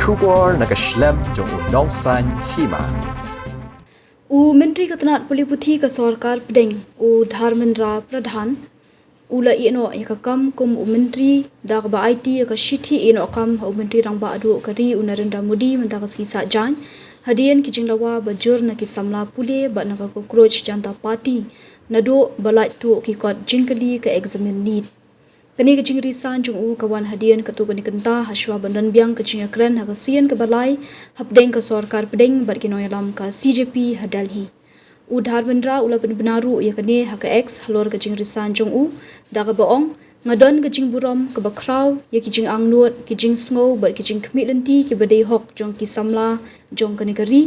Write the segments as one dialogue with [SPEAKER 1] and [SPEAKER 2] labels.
[SPEAKER 1] Shukor nakaslem jong unongsan Hima.
[SPEAKER 2] Menteri Ketenat Pule Putih ke Sorkar Pedeng Dharmendra Pradhan ula ino yakam kum menteri dak ba IT ka shithi ino kam menteri rang ba adu kari Narendra Modi mentaka sisa jan hadian kijing lawa bajur na ki Samla Pule ba na ka cockroach janta party nado balai tu ki kot jingkali ke examine need kani kijing risan jung kawan hadian katu kani kenta haswa bandan biang kijing akran ha kasian ke balai hapdeng ka Sorkar Pedeng bar ki noyalam ka CJP hadalhi Dharmendra ula benaru yakane haka X halor kijing risan jung daga baong ngadon kijing Burom ke bakraw ya kijing Jingangnud kijing sngo bar kijing kmilanti ke badai hok jong ki Samla jong kani kari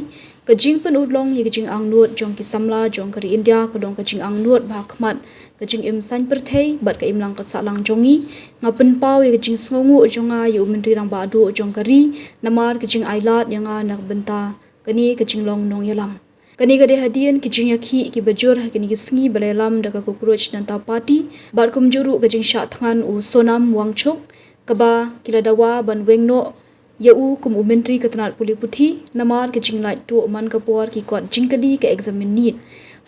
[SPEAKER 2] kijing pen udlong ya kijing Jingangnud jong ki Samla jong kari India kedong kijing Jingangnud bahakmat kijing imsan perthei bar ka imlang ka salang jongi nga Pynpaw ya kijing sngongu jonga ya menteri rang badu jong kari namar kijing ailat yang nak benta kani kijing long nong yalam kani gade hadian kijing yakhi ki bajur kini gisngi balelam daga cockroach dan ta party bar kum juru kijing shatngan sonam wangchuk kaba kila dawa ban wengno ya kum menteri Ketenat Pule Putih namar kijing light tu man kapor ki kot jingkali ke examine need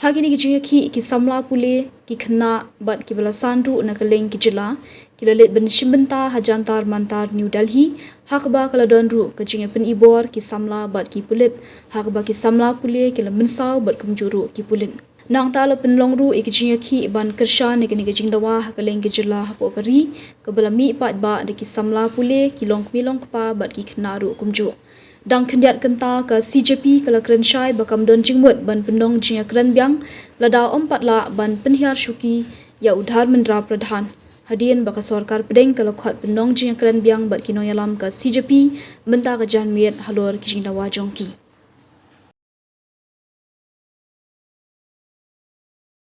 [SPEAKER 2] hakini kijing yakhi ki Samla Pule ki khna bat ki balasan tu na kaleng ki jila kilalet ben shimbenta hajantar mantar New Delhi hakba kala donru kijing pen ibor ki Samla bat ki Pulet hakba ki Samla Pule kila mensau bat kumjuru ki Pulen nang talo penlongru ikijing yakhi ban kersha ne kini kijing dawa hakaleng ki jila hapo kari kabalami pat ba de ki Samla Pule ki long milong pa bat ki khnaru kumju dang khendiat kenta ka CJP kala krenshai bakam don jingmut ban pendong jing kren biang lada ompat la ban Hiar Shuki ya Dharmendra Pradhan hadian baka Sorkar Pedeng kala khot pendong jing kren biang bat kinoyalam ka CJP benta ka janmiet halor kijing dawa jongki